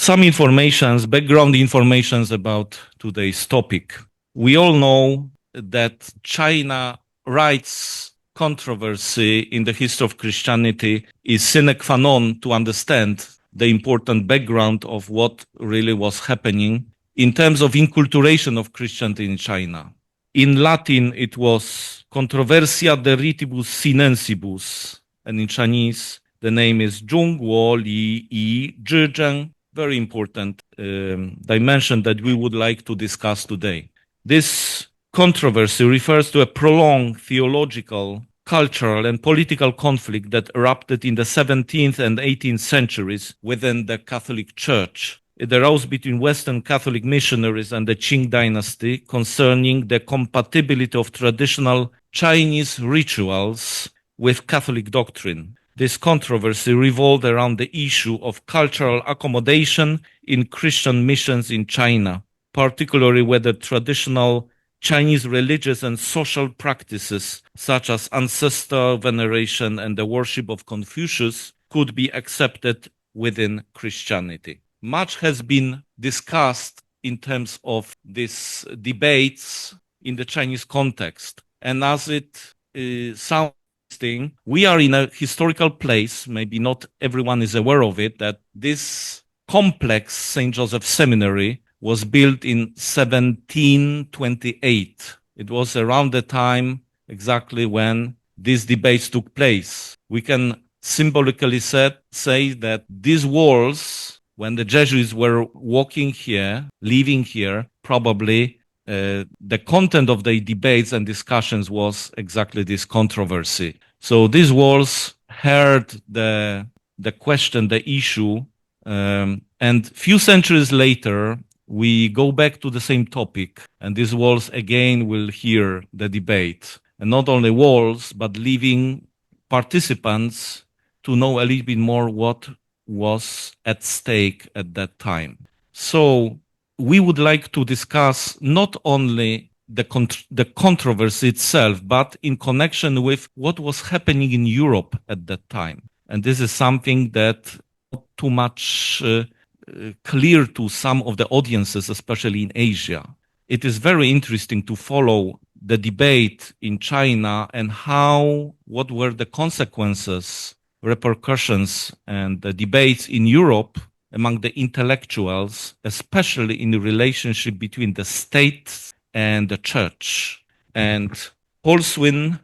Some background informations about today's topic. We all know that China rites controversy in the history of Christianity is sine qua non to understand the important background of what really was happening in terms of inculturation of Christianity in China. In Latin, it was controversia de ritibus sinensibus, and in Chinese, the name is Zhongguo Li Yi Zhizheng. Very important dimension that we would like to discuss today. This controversy refers to a prolonged theological, cultural, and political conflict that erupted in the 17th and 18th centuries within the Catholic Church. It arose between Western Catholic missionaries and the Qing dynasty concerning the compatibility of traditional Chinese rituals with Catholic doctrine. This controversy revolved around the issue of cultural accommodation in Christian missions in China, particularly whether traditional Chinese religious and social practices such as ancestor veneration and the worship of Confucius could be accepted within Christianity. Much has been discussed in terms of these debates in the Chinese context. And as it sounds, we are in a historical place, maybe not everyone is aware of it, that this complex St. Joseph Seminary was built in 1728. It was around the time exactly when these debates took place. We can symbolically say that these walls, when the Jesuits were walking here, living here, probably the content of the debates and discussions was exactly this controversy. So these walls heard the question, the issue, and few centuries later, we go back to the same topic, and these walls again will hear the debate. And not only walls, but living participants to know a little bit more what was at stake at that time. So we would like to discuss not only the controversy itself, but in connection with what was happening in Europe at that time. And this is something that not too much clear to some of the audiences, especially in Asia. It is very interesting to follow the debate in China and what were the consequences, repercussions, and the debates in Europe among the intellectuals, especially in the relationship between the state and the church. And Paul Flynn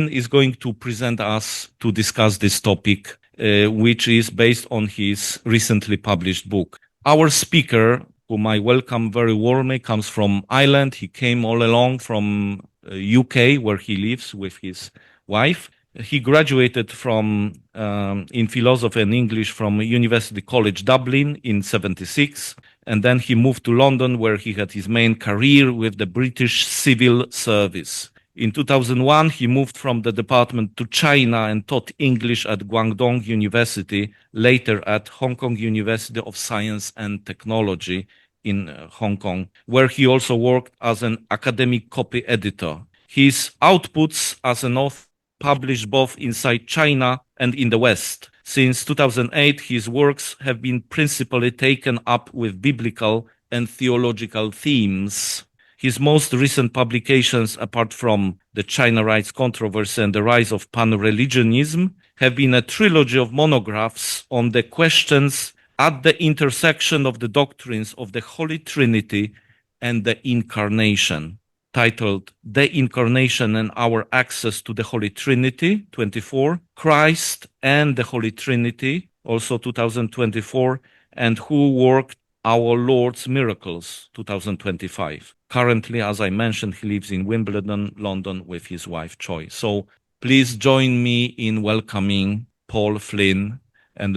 is going to present us to discuss this topic, which is based on his recently published book. Our speaker, whom I welcome very warmly, comes from Ireland. He came all along from UK, where he lives with his wife. He graduated in philosophy and English from University College Dublin in 1976, and then he moved to London, where he had his main career with the British Civil Service. In 2001, he moved from the department to China and taught English at Guangdong University, later at Hong Kong University of Science and Technology in Hong Kong, where he also worked as an academic copy editor. His outputs as an author published both inside China and in the West. Since 2008, his works have been principally taken up with biblical and theological themes. His most recent publications, apart from the China rights controversy and the rise of Pan-Religionism, have been a trilogy of monographs on the questions at the intersection of the doctrines of the Holy Trinity and the Incarnation, titled The Incarnation and Our Access to the Holy Trinity, 24, Christ and the Holy Trinity, also 2024, and Who Worked Our Lord's Miracles, 2025. Currently, as I mentioned, he lives in Wimbledon, London, with his wife, Choi. So please join me in welcoming Paul Flynn, and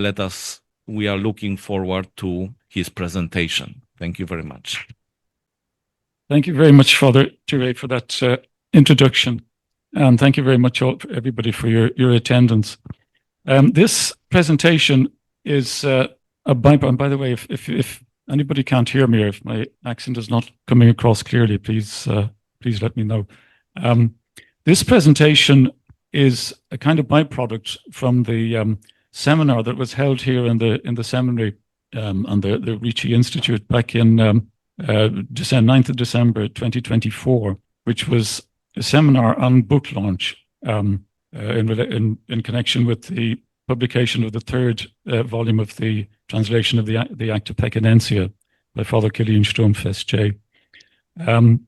we are looking forward to his presentation. Thank you very much. Thank you very much, Father Touré, for that introduction. And thank you very much, everybody, for your attendance. This presentation is a byproduct. By the way, if anybody can't hear me or if my accent is not coming across clearly, please let me know. This presentation is a kind of byproduct from the seminar that was held here in the seminary and the Ricci Institute back in 9th of December 2024, which was a seminar on book launch in connection with the publication of the third volume of the translation of the Acta Pecanensia by Father Killian Stromfest J. And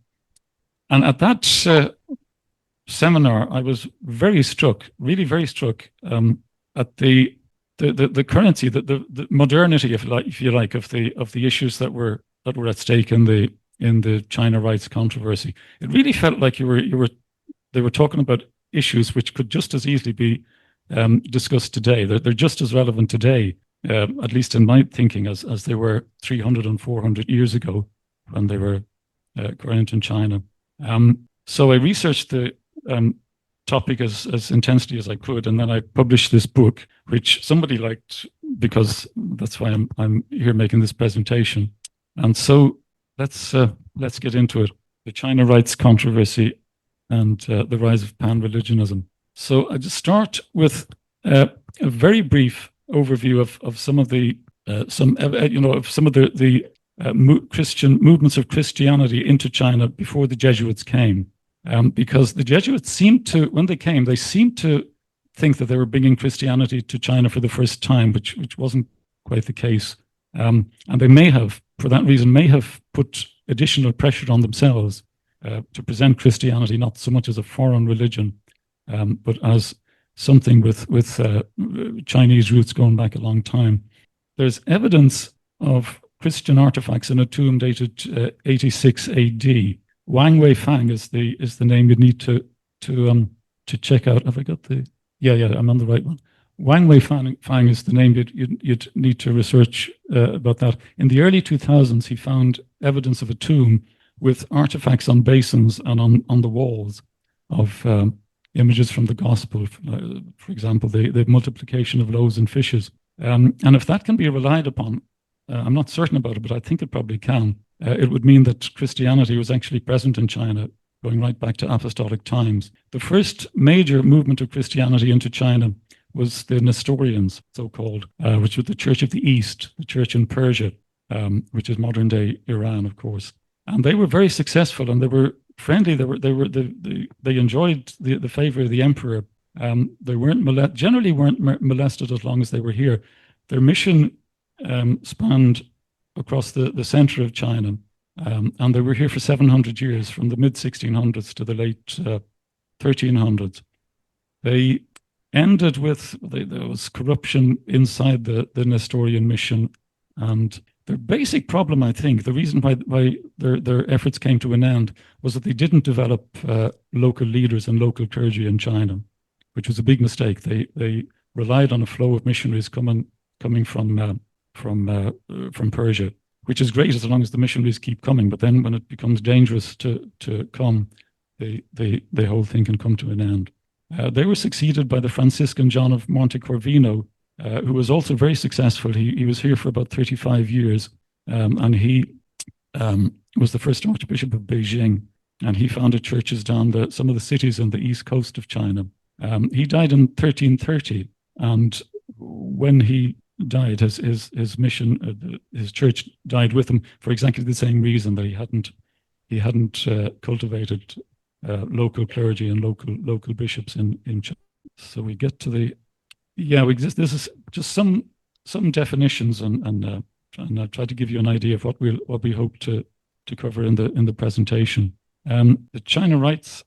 at that seminar, I was very struck, really very struck, at the currency, the modernity, if you like, of the issues that were at stake in the China rights controversy. It really felt like they were talking about issues which could just as easily be discussed today. They're just as relevant today, at least in my thinking, as they were 300 and 400 years ago when they were current in China. So I researched the topic as intensely as I could, and then I published this book, which somebody liked, because that's why I'm here making this presentation. And so let's get into it. The China rights controversy and the rise of Pan-Religionism. So I just start with a very brief overview of some of the Christian movements of Christianity into China before the Jesuits came, because the Jesuits seemed to, when they came, they seemed to think that they were bringing Christianity to China for the first time, which wasn't quite the case, and they may have, for that reason, put additional pressure on themselves to present Christianity not so much as a foreign religion, but as something with Chinese roots going back a long time. There's evidence of Christian artifacts in a tomb dated 86 AD. Wang Wei Fang is the name you need to check out. Have I got the? Yeah, I'm on the right one. Wang Wei Fang is the name you'd need to research about that. In the early 2000s, he found evidence of a tomb with artifacts on basins and on the walls of images from the gospel, for example, the multiplication of loaves and fishes. And if that can be relied upon, I'm not certain about it, but I think it probably can. It would mean that Christianity was actually present in China, going right back to apostolic times. The first major movement of Christianity into China was the Nestorians, so-called, which was the Church of the East, the church in Persia, which is modern-day Iran, of course. And they were very successful, and they were friendly. They enjoyed the favor of the emperor. They generally weren't molested as long as they were here. Their mission spanned across the center of China, and they were here for 700 years, from the mid-1600s to the late 1300s. They ended with, there was corruption inside the Nestorian mission, and their basic problem, I think, the reason why their efforts came to an end, was that they didn't develop local leaders and local clergy in China, which was a big mistake. They relied on a flow of missionaries coming from Persia, which is great as long as the missionaries keep coming. But then when it becomes dangerous to come, the whole thing can come to an end. They were succeeded by the Franciscan John of Montecorvino, who was also very successful. He was here for about 35 years, and he was the first Archbishop of Beijing, and he founded churches down some of the cities on the east coast of China. He died in 1330, and when he died, his mission, his church died with him for exactly the same reason, that he hadn't cultivated local clergy and local bishops in China. So we get to the this is just some definitions, and I'll try to give you an idea of what we hope to cover in the presentation. The China rights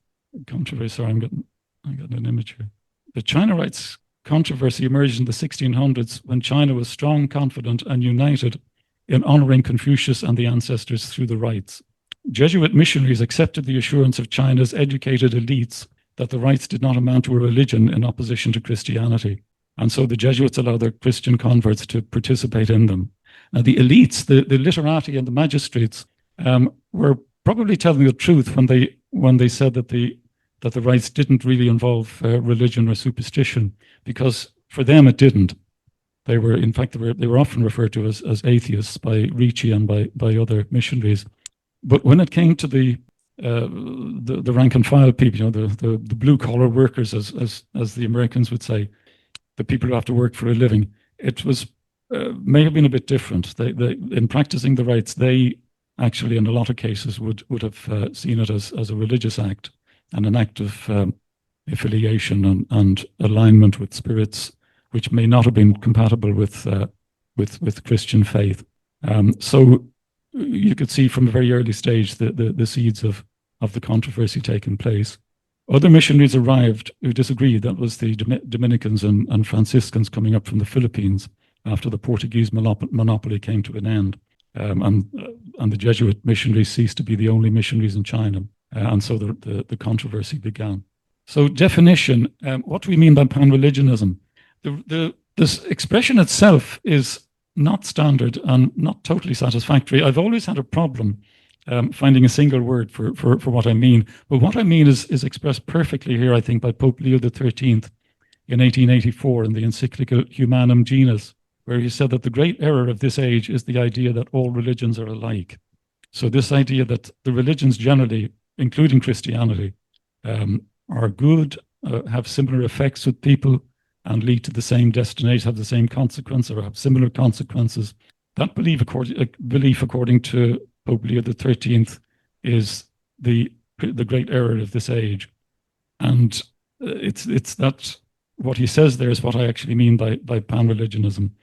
controversy. Sorry, I got an image here. The China rights controversy emerged in the 1600s when China was strong, confident, and united in honoring Confucius and the ancestors through the rites. Jesuit missionaries accepted the assurance of China's educated elites that the rites did not amount to a religion in opposition to Christianity. And so the Jesuits allowed their Christian converts to participate in them. Now, the elites, the literati and the magistrates, were probably telling the truth when they said that the rites didn't really involve religion or superstition, because for them it didn't. They were, in fact, they were often referred to as atheists by Ricci and by other missionaries. But when it came to the rank and file people, the blue collar workers, as the Americans would say, the people who have to work for a living, it was may have been a bit different. In practicing the rites, they actually, in a lot of cases, would have seen it as a religious act and an act of affiliation and alignment with spirits, which may not have been compatible with Christian faith. So you could see from a very early stage the seeds of the controversy taking place. Other missionaries arrived who disagreed. That was the Dominicans and Franciscans coming up from the Philippines after the Portuguese monopoly came to an end. And the Jesuit missionaries ceased to be the only missionaries in China. And so the controversy began. So definition, what do we mean by pan-religionism? This expression itself is not standard and not totally satisfactory. I've always had a problem finding a single word for what I mean. But what I mean is expressed perfectly here, I think, by Pope Leo XIII in 1884 in the encyclical Humanum Genus, where he said that the great error of this age is the idea that all religions are alike. So this idea that the religions generally, including Christianity, are good, have similar effects with people, and lead to the same destination, have the same consequence, or have similar consequences. That belief, according to Pope Leo XIII, is the great error of this age. And it's that what he says there is what I actually mean by pan-religionism.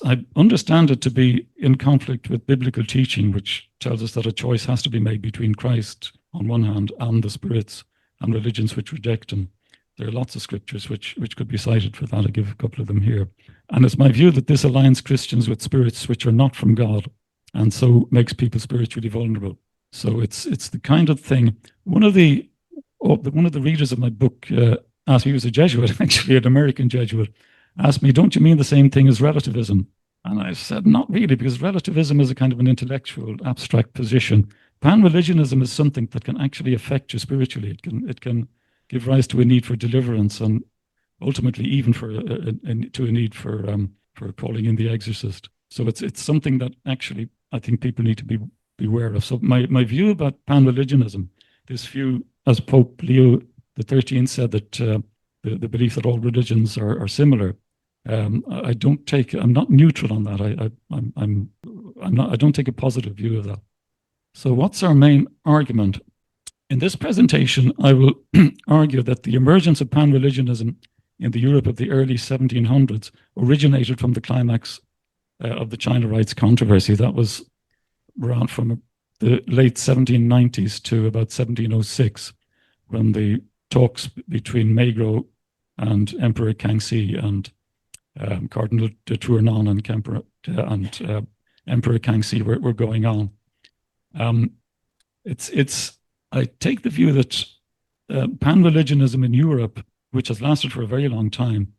I understand it to be in conflict with biblical teaching, which tells us that a choice has to be made between Christ on one hand and the spirits and religions which reject him. There are lots of scriptures which could be cited for that. I'll give a couple of them here. And it's my view that this aligns Christians with spirits which are not from God, and so makes people spiritually vulnerable. So it's the kind of thing. One of the readers of my book asked me, he was a Jesuit, actually an American Jesuit, asked me, don't you mean the same thing as relativism? And I said, not really, because relativism is a kind of an intellectual, abstract position. Pan-religionism is something that can actually affect you spiritually. It can give rise to a need for deliverance, and ultimately even to a need for calling in the exorcist. So it's something that actually I think people need to be aware of. So my view about pan-religionism, this view, as Pope Leo XIII said, that the belief that all religions are similar. I'm not neutral on that. I don't take a positive view of that. So what's our main argument? In this presentation, I will argue that the emergence of pan-religionism in the Europe of the early 1700s originated from the climax of the China rites controversy. That was around from the late 1790s to about 1706, when the talks between Magro and Emperor Kangxi and Cardinal de Tournon and Emperor Kangxi were going on. I take the view that pan-religionism in Europe, which has lasted for a very long time,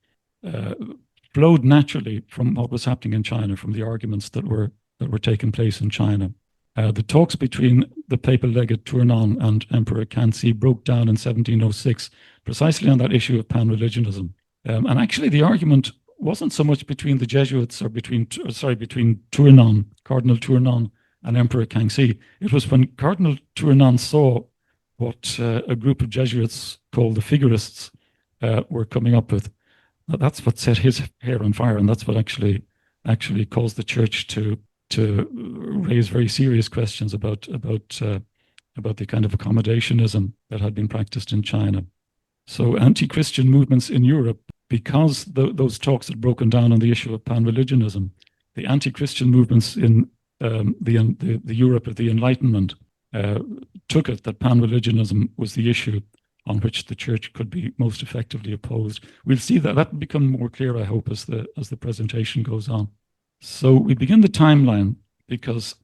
flowed naturally from what was happening in China, from the arguments that were taking place in China. The talks between the papal legate Tournon and Emperor Kangxi broke down in 1706, precisely on that issue of pan-religionism. And actually, the argument wasn't so much between the Jesuits or between Tournon, Cardinal Tournon, and Emperor Kangxi. It was when Cardinal Tournon saw what a group of Jesuits called the Figurists were coming up with. That's what set his hair on fire, and that's what actually caused the church to raise very serious questions about the kind of accommodationism that had been practiced in China. So anti-Christian movements in Europe, because those talks had broken down on the issue of pan-religionism, the anti-Christian movements in the Europe of the Enlightenment took it that pan-religionism was the issue on which the church could be most effectively opposed. We'll see that will become more clear, I hope, as the presentation goes on. So we begin the timeline because,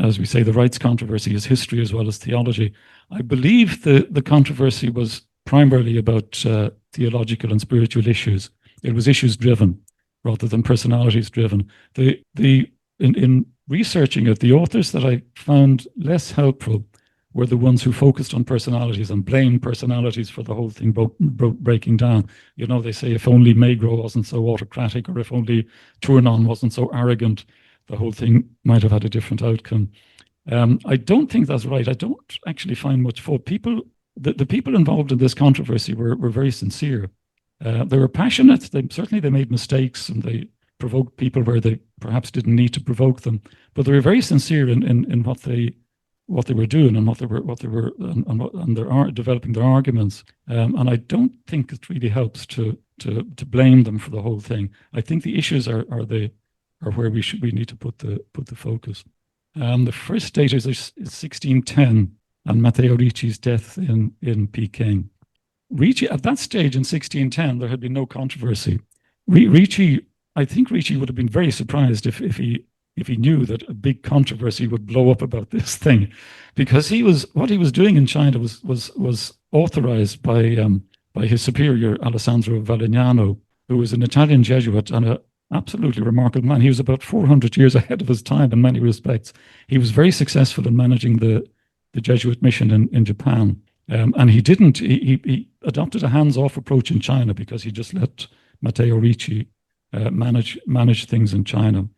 as we say, the rites controversy is history as well as theology. I believe the controversy was primarily about theological and spiritual issues. It was issues driven rather than personalities driven. In researching it, the authors that I found less helpful were the ones who focused on personalities and blamed personalities for the whole thing breaking down. You know, they say if only Magro wasn't so autocratic, or if only Tournon wasn't so arrogant, the whole thing might have had a different outcome. I don't think that's right. I don't actually find much fault. The people involved in this controversy were very sincere. They were passionate. They made mistakes and they provoked people where they perhaps didn't need to provoke them, but they were very sincere in what they were doing and developing their arguments. And I don't think it really helps to blame them for the whole thing. I think the issues are where we need to put the focus. The first date is 1610 and Matteo Ricci's death in Peking. Ricci, at that stage in 1610, there had been no controversy. I think Ricci would have been very surprised if he knew that a big controversy would blow up about this thing, because what he was doing in China was authorized by his superior Alessandro Valignano, who was an Italian Jesuit and an absolutely remarkable man. He was about 400 years ahead of his time in many respects. He was very successful in managing the Jesuit mission in Japan. And he adopted a hands-off approach in China because he just let Matteo Ricci manage things in China.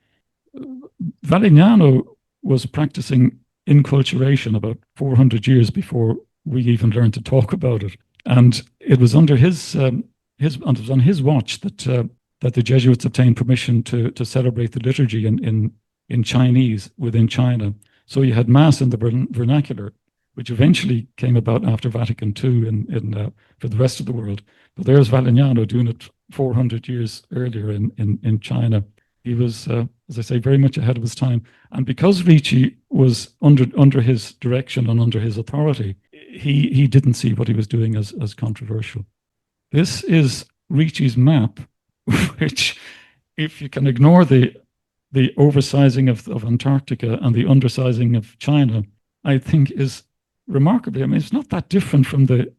Valignano was practicing inculturation about 400 years before we even learned to talk about it, and it was under his on his watch that the Jesuits obtained permission to celebrate the liturgy in Chinese within China. So you had Mass in the vernacular, which eventually came about after Vatican II for the rest of the world. But there's Valignano doing it 400 years earlier in China. He was, as I say, very much ahead of his time. And because Ricci was under his direction and under his authority, he didn't see what he was doing as controversial. This is Ricci's map, which, if you can ignore the oversizing of Antarctica and the undersizing of China, I think is remarkably, I mean, it's not that different from the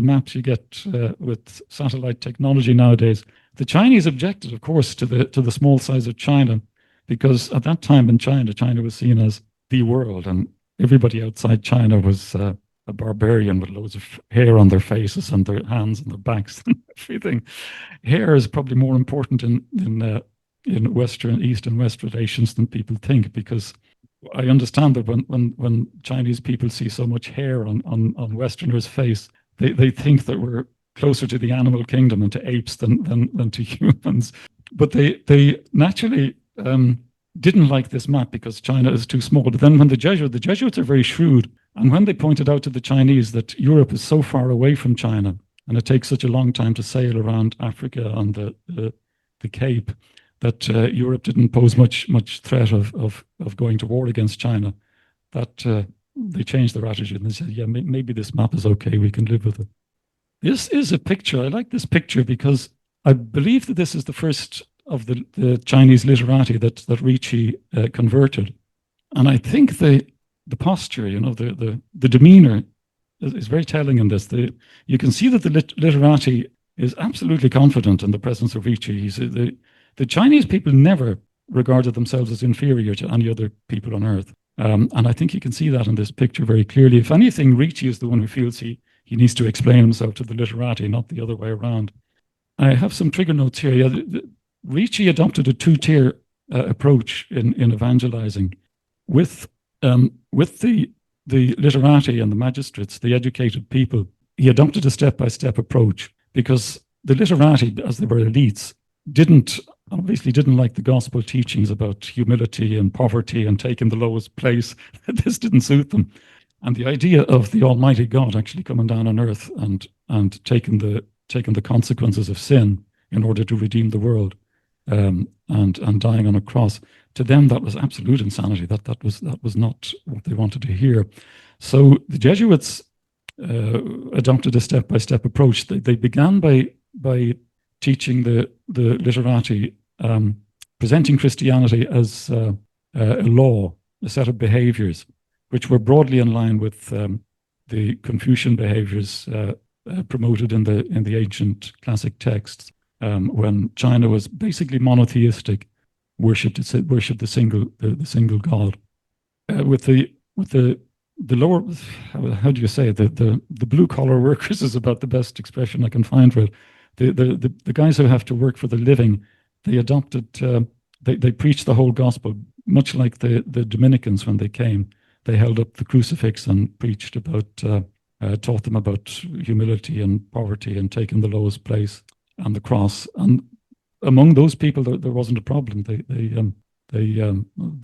maps you get with satellite technology nowadays. The Chinese objected, of course, to the small size of China, because at that time in China was seen as the world, and everybody outside China was a barbarian with loads of hair on their faces and their hands and their backs and everything. Hair is probably more important in East and West relations than people think, because I understand that when Chinese people see so much hair on Westerners' face, they think that we're closer to the animal kingdom and to apes than to humans. But they naturally didn't like this map because China is too small. But then when the Jesuits are very shrewd, and when they pointed out to the Chinese that Europe is so far away from China and it takes such a long time to sail around Africa and the Cape, that Europe didn't pose much threat of going to war against China, that they changed their attitude and they said, yeah, maybe this map is okay, we can live with it. This is a picture. I like this picture because I believe that this is the first of the Chinese literati that Ricci converted. And I think the posture, the demeanor is very telling in this. You can see that the literati is absolutely confident in the presence of Ricci. The Chinese people never regarded themselves as inferior to any other people on earth. And I think you can see that in this picture very clearly. If anything, Ricci is the one who feels he needs to explain himself to the literati, not the other way around. I have some trigger notes here. Yeah, Ricci adopted a two-tier approach in evangelizing. With the literati and the magistrates, the educated people, he adopted a step-by-step approach, because the literati, as they were elites, obviously didn't like the gospel teachings about humility and poverty and taking the lowest place. This didn't suit them. And the idea of the Almighty God actually coming down on earth and taking the consequences of sin in order to redeem the world, and dying on a cross, to them that was absolute insanity. That was not what they wanted to hear. So the Jesuits adopted a step-by-step approach. They began by teaching the literati, presenting Christianity as a law, a set of behaviors, which were broadly in line with the Confucian behaviors promoted in the ancient classic texts, when China was basically monotheistic, worshipped the single God. With the lower, how do you say it? The blue collar workers is about the best expression I can find for it. The guys who have to work for the living, they adopted, they preached the whole gospel, much like the Dominicans when they came. They held up the crucifix and preached about, taught them about humility and poverty and taking the lowest place and the cross. And among those people, there wasn't a problem. They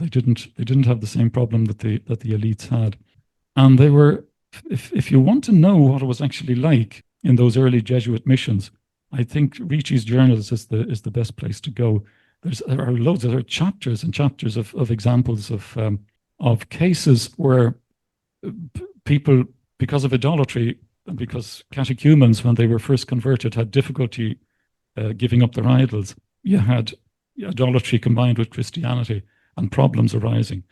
didn't have the same problem that the elites had, and they were. If you want to know what it was actually like in those early Jesuit missions, I think Ricci's journals is the best place to go. There are loads. There are chapters and chapters of examples of cases where people, because of idolatry and because catechumens, when they were first converted, had difficulty giving up their idols. You had idolatry combined with Christianity and problems arising,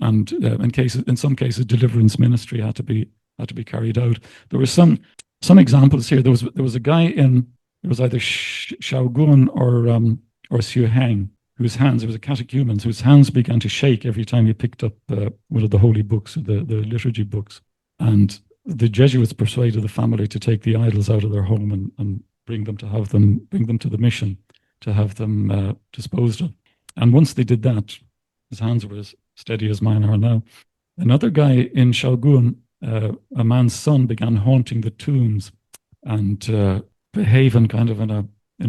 and in some cases, deliverance ministry had to be carried out. There were some examples here. There was a guy there was either Shaogun or Xu Heng, whose hands, it was a catechumen, whose hands began to shake every time he picked up one of the holy books, the liturgy books. And the Jesuits persuaded the family to take the idols out of their home and bring them to the mission, to have them disposed of. And once they did that, his hands were as steady as mine are now. Another guy in Shaogun, a man's son, began haunting the tombs and behaving kind of in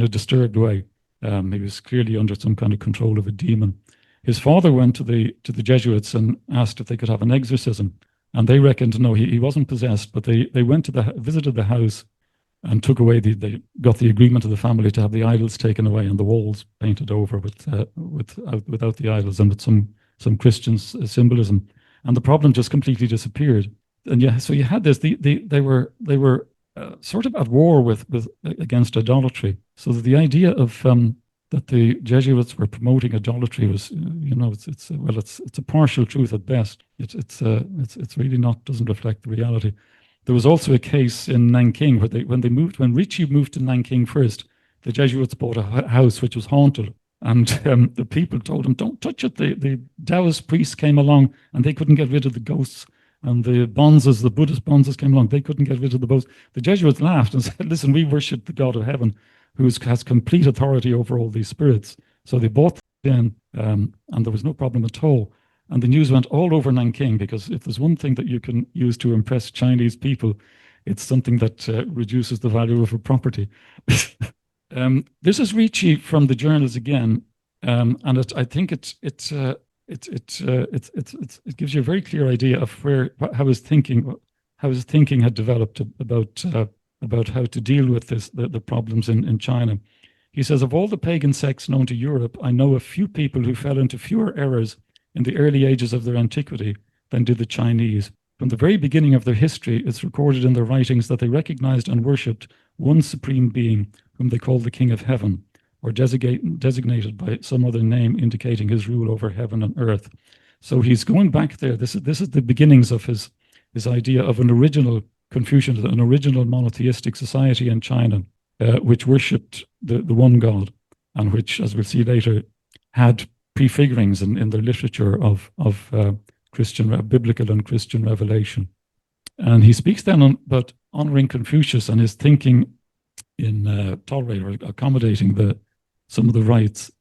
a disturbed way. He was clearly under some kind of control of a demon. His father went to the Jesuits and asked if they could have an exorcism, and they reckoned no, he wasn't possessed. But they went visited the house and took away they got the agreement of the family to have the idols taken away and the walls painted over without the idols and with some Christian symbolism, and the problem just completely disappeared. And yeah, so you had this. They were sort of at war against idolatry. So that the idea of that the Jesuits were promoting idolatry was, it's a partial truth at best. It's really doesn't reflect the reality. There was also a case in Nanking where when Ricci moved to Nanking first, the Jesuits bought a house which was haunted, and the people told him, "Don't touch it." The Taoist priests came along and they couldn't get rid of the ghosts. And the Buddhist bonzes came along, they couldn't get rid of the ghosts. The Jesuits laughed and said, "Listen, we worship the God of heaven, who has complete authority over all these spirits." So they bought them in, and there was no problem at all. And the news went all over Nanking, because if there's one thing that you can use to impress Chinese people, it's something that reduces the value of a property. This is Ricci from the journals again, and I think it gives you a very clear idea of how his thinking had developed about how to deal with the problems in China. He says, "Of all the pagan sects known to Europe, I know a few people who fell into fewer errors in the early ages of their antiquity than did the Chinese. From the very beginning of their history, it's recorded in their writings that they recognized and worshipped one supreme being, whom they called the King of Heaven, or designated by some other name indicating his rule over heaven and earth." So he's going back there. This is the beginnings of his idea of an original Confucian, an original monotheistic society in China, which worshipped the one God, and which, as we'll see later, had prefigurings in their literature of biblical and Christian revelation. And he speaks then about honoring Confucius and his thinking in tolerating or accommodating some of the rites.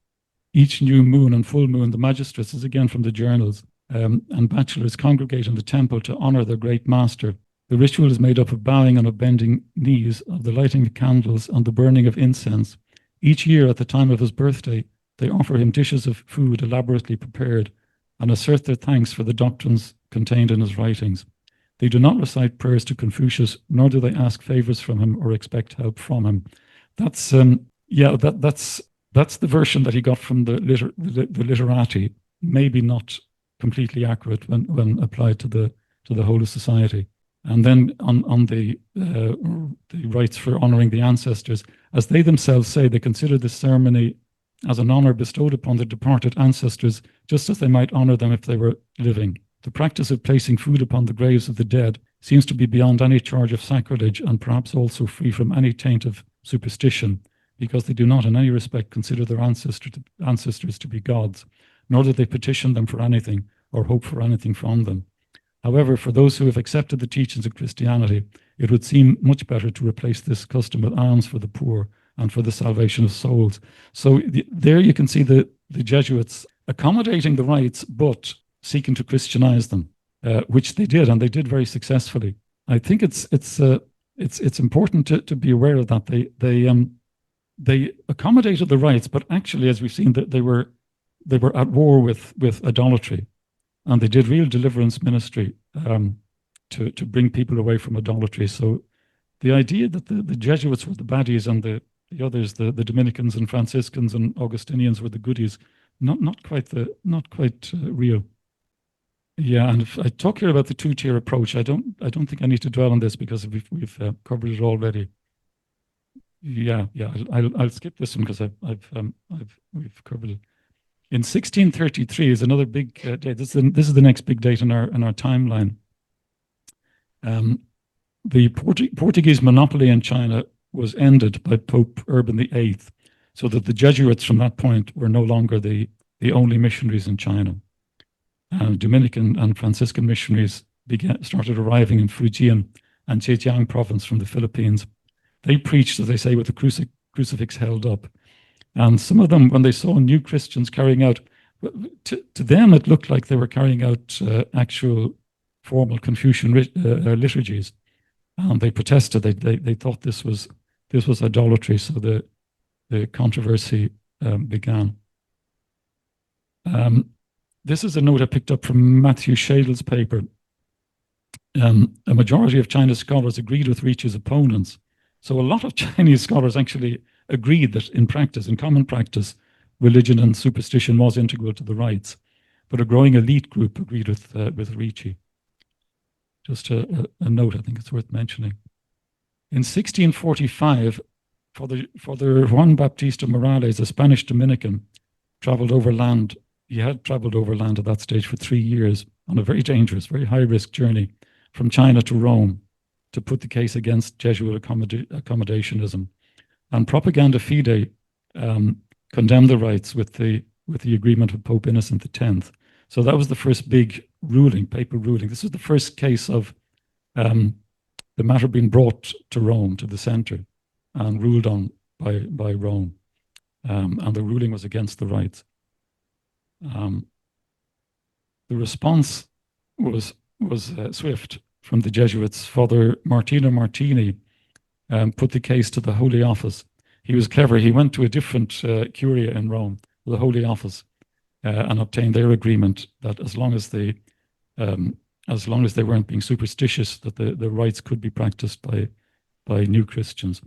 Each new moon and full moon, the magistrates, this is again from the journals, and bachelors congregate in the temple to honor their great master. The ritual is made up of bowing and of bending knees, of the lighting of candles and the burning of incense. Each year at the time of his birthday, they offer him dishes of food elaborately prepared and assert their thanks for the doctrines contained in his writings. They do not recite prayers to Confucius, nor do they ask favors from him or expect help from him. That's the version that he got from the literati. Maybe not completely accurate when applied to the whole of society. And then on the rites for honoring the ancestors, as they themselves say, they consider this ceremony as an honor bestowed upon the departed ancestors, just as they might honor them if they were living. The practice of placing food upon the graves of the dead seems to be beyond any charge of sacrilege, and perhaps also free from any taint of superstition, because they do not in any respect consider their ancestors to be gods, nor do they petition them for anything or hope for anything from them. However, for those who have accepted the teachings of Christianity, it would seem much better to replace this custom with alms for the poor and for the salvation of souls. So there you can see the Jesuits accommodating the rites, but seeking to Christianize them, which they did, and they did very successfully. I think it's important to be aware of that. they accommodated the rites, but actually, as we've seen, that they were at war with idolatry, and they did real deliverance ministry to bring people away from idolatry. So the idea that the Jesuits were the baddies and the others, the Dominicans and Franciscans and Augustinians, were the goodies, not quite real. Yeah, and if I talk here about the two-tier approach, I don't think I need to dwell on this because we've covered it already. Yeah, I'll skip this one because we've covered it. In 1633 is another big date. This is the next big date in our timeline. The Portuguese monopoly in China was ended by Pope Urban VIII, so that the Jesuits from that point were no longer the only missionaries in China. Dominican and Franciscan missionaries started arriving in Fujian and Zhejiang province from the Philippines. They preached, as they say, with the crucifix held up. And some of them, when they saw new Christians carrying out, to them it looked like they were carrying out actual formal Confucian liturgies. And they protested. They thought this was idolatry. So the controversy began. This is a note I picked up from Matthew Shadle's paper. A majority of China's scholars agreed with Ricci's opponents. So a lot of Chinese scholars actually agreed that in practice, in common practice, religion and superstition was integral to the rites. But a growing elite group agreed with Ricci. Just a note, I think it's worth mentioning. In 1645, Father Juan Baptista Morales, a Spanish Dominican, traveled overland. He had traveled overland at that stage for 3 years on a very dangerous, very high-risk journey from China to Rome to put the case against Jesuit accommodationism. And Propaganda Fide condemned the rites with the agreement of Pope Innocent X. So that was the first big ruling, papal ruling. This was the first case of the matter being brought to Rome, to the center, and ruled on by Rome. And the ruling was against the rites. The response was swift from the Jesuits. Father Martino Martini put the case to the Holy Office. He was clever. He went to a different curia in Rome, the Holy Office, and obtained their agreement that as long as they weren't being superstitious, that the rites could be practiced by new Christians.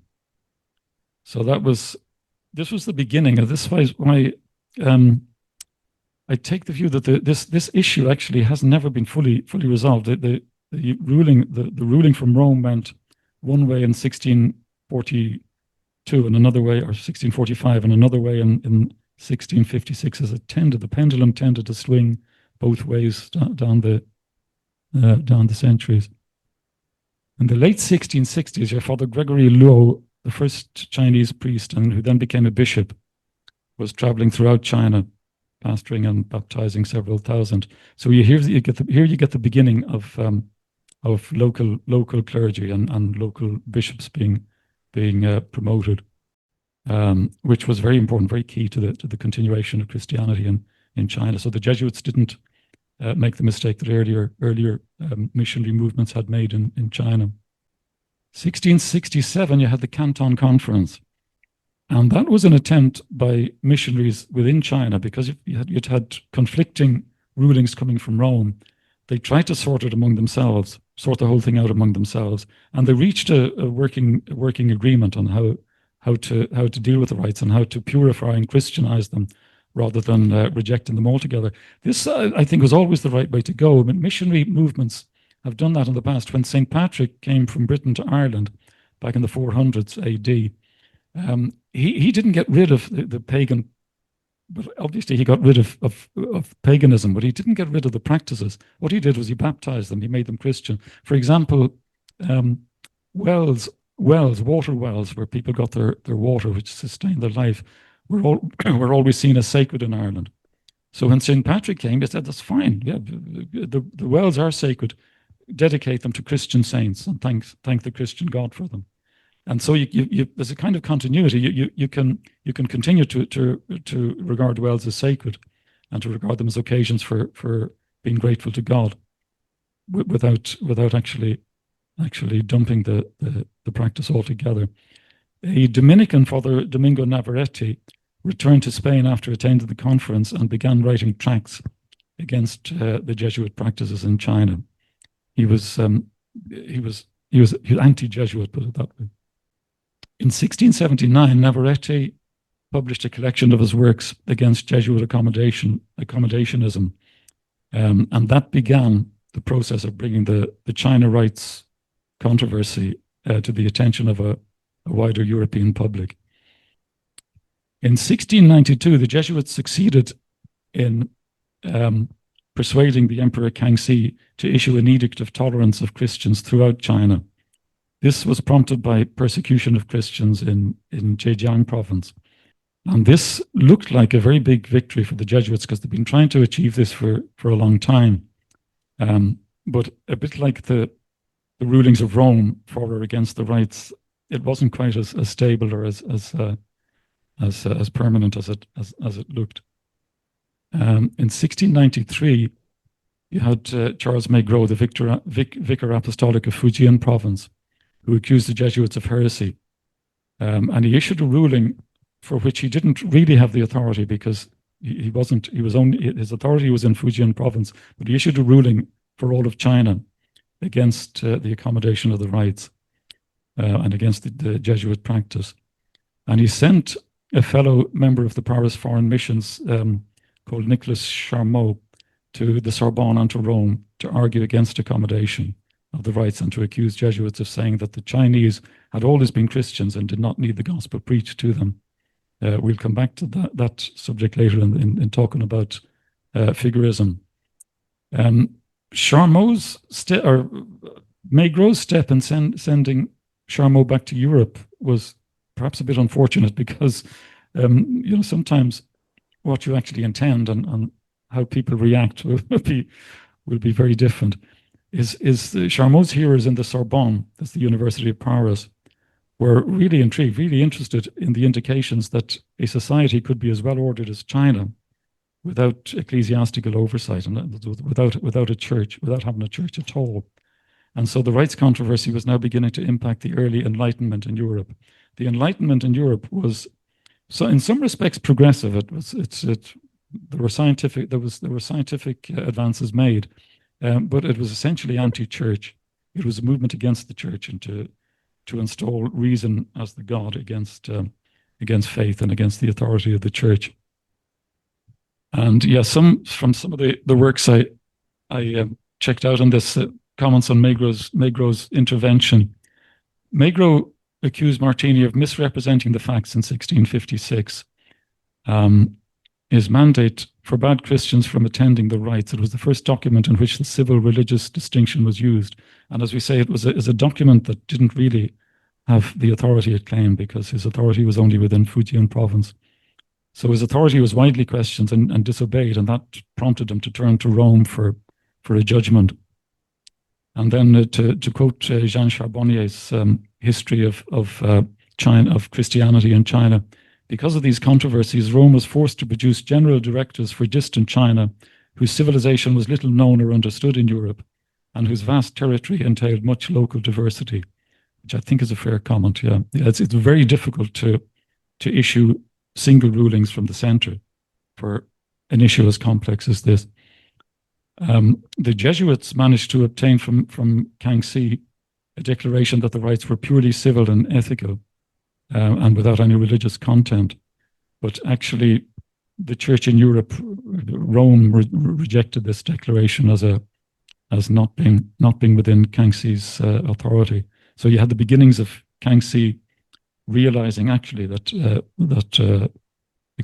So this was the beginning, and this was why I take the view that this issue actually has never been fully resolved. The ruling from Rome went one way in 1642 and another way, or 1645, and another way in 1656. As the pendulum tended to swing both ways down the centuries. In the late 1660s, your Father Gregory Luo, the first Chinese priest and who then became a bishop, was traveling throughout China, pastoring and baptizing several thousand. So you get the beginning of local clergy and local bishops being promoted, which was very important, very key to the continuation of Christianity in China. So the Jesuits didn't make the mistake that earlier missionary movements had made in China. 1667, you had the Canton Conference. And that was an attempt by missionaries within China, because you'd had conflicting rulings coming from Rome. They tried to sort the whole thing out among themselves, and they reached a working agreement on how to deal with the rites and how to purify and Christianize them, rather than rejecting them altogether. This, I think, was always the right way to go. I mean, missionary movements have done that in the past. When St. Patrick came from Britain to Ireland back in the 400s AD, he didn't get rid of the pagan, but obviously he got rid of paganism, but he didn't get rid of the practices. What he did was he baptized them, he made them Christian. For example, water wells where people got their water, which sustained their life, were always seen as sacred in Ireland. So when St. Patrick came, he said, that's fine. Yeah, the wells are sacred. Dedicate them to Christian saints and thank the Christian God for them. And so there's a kind of continuity. You can continue to regard wells as sacred and to regard them as occasions for being grateful to God, without actually dumping the practice altogether. a Dominican, Father Domingo Navarrete, returned to Spain after attending the conference and began writing tracts against the Jesuit practices in China. He was anti-Jesuit, put it that way. In 1679, Navarrete published a collection of his works against Jesuit accommodationism, and that began the process of bringing the China rights controversy to the attention of a wider European public. In 1692, the Jesuits succeeded in persuading the Emperor Kangxi to issue an edict of tolerance of Christians throughout China. This was prompted by persecution of Christians in Zhejiang province. And this looked like a very big victory for the Jesuits because they've been trying to achieve this for a long time. But a bit like the rulings of Rome for or against the rites, it wasn't quite as stable or as permanent as it looked. In 1693, you had Charles Maigret, the Vicar Apostolic of Fujian province, who accused the Jesuits of heresy. And he issued a ruling for which he didn't really have the authority because his authority was in Fujian province, but he issued a ruling for all of China against the accommodation of the rites and against the Jesuit practice. And he sent a fellow member of the Paris Foreign Missions called Nicolas Charmeau to the Sorbonne and to Rome to argue against accommodation of the rites and to accuse Jesuits of saying that the Chinese had always been Christians and did not need the gospel preached to them. We'll come back to that subject later in talking about Figurism. Maigret's step in sending Charmeau back to Europe was perhaps a bit unfortunate because sometimes what you actually intend and how people react will be very different. Charmeau's hearers in the Sorbonne, that's the University of Paris, were really intrigued, really interested in the indications that a society could be as well ordered as China without ecclesiastical oversight and without a church, without having a church at all. And so the rights controversy was now beginning to impact the early Enlightenment in Europe. The Enlightenment in Europe was, so in some respects, progressive. There were scientific advances made, but it was essentially anti-church. It was a movement against the church and to install reason as the God against faith and against the authority of the church. And yeah, from some of the works I checked out on this, comments on Maigret's intervention. Maigret accused Martini of misrepresenting the facts in 1656. His mandate forbade Christians from attending the rites. It was the first document in which the civil religious distinction was used. And as we say, it was a document that didn't really have the authority it claimed because his authority was only within Fujian province. So his authority was widely questioned and disobeyed, and that prompted him to turn to Rome for a judgment. And then to quote Jean Charbonnier's history of China, of Christianity in China, because of these controversies, Rome was forced to produce general directives for distant China, whose civilization was little known or understood in Europe, and whose vast territory entailed much local diversity, which I think is a fair comment. Yeah, it's very difficult to issue single rulings from the center for an issue as complex as this. The Jesuits managed to obtain from Kangxi a declaration that the rites were purely civil and ethical and without any religious content. But actually, the church in Europe, Rome, rejected this declaration as not being within Kangxi's authority. So you had the beginnings of Kangxi realizing actually that the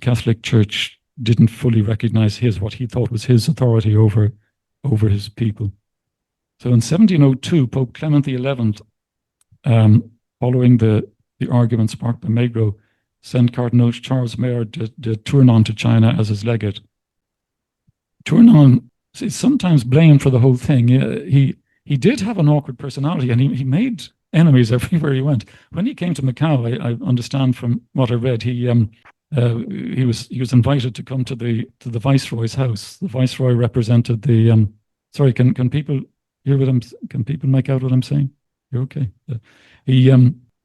Catholic Church didn't fully recognize what he thought was his authority over his people. So in 1702, Pope Clement XI, following the argument sparked by Maigret, sent Cardinal Charles Mayer de Tournon to China as his legate. Tournon is sometimes blamed for the whole thing. He did have an awkward personality, and he made enemies everywhere he went. When he came to Macau, I understand from what I read, he was invited to come to the Viceroy's house. The Viceroy represented the. Sorry, can people hear what I'm? Can people make out what I'm saying? You're okay.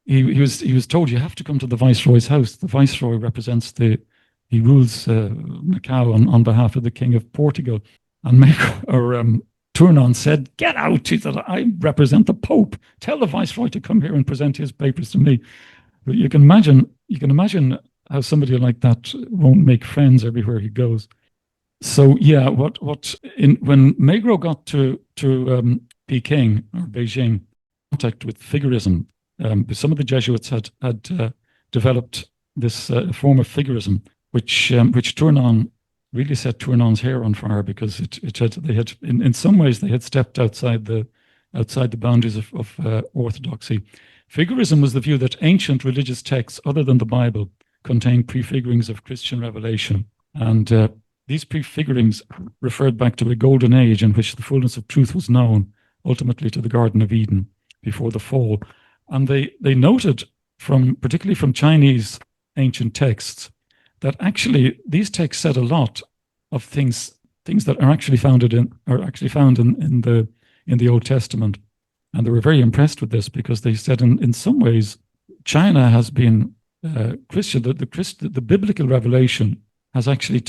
he was told, you have to come to the viceroy's house. The viceroy represents he rules Macau on behalf of the king of Portugal. And Tournon said, get out. He said, I represent the Pope. Tell the viceroy to come here and present his papers to me. But you can imagine how somebody like that won't make friends everywhere he goes. So yeah, when Magro got to Peking or Beijing, contact with Figurism, some of the Jesuits had developed this form of Figurism, which Tournon really set Tournon's hair on fire, because they had in some ways they had stepped outside the boundaries of orthodoxy. Figurism was the view that ancient religious texts other than the Bible contained prefigurings of Christian revelation, and these prefigurings referred back to a golden age in which the fullness of truth was known, ultimately to the Garden of Eden before the fall. And they noted, particularly from Chinese ancient texts, that actually these texts said a lot of things that are actually found in the Old Testament. And they were very impressed with this, because they said in some ways China has been Christian. The biblical revelation has actually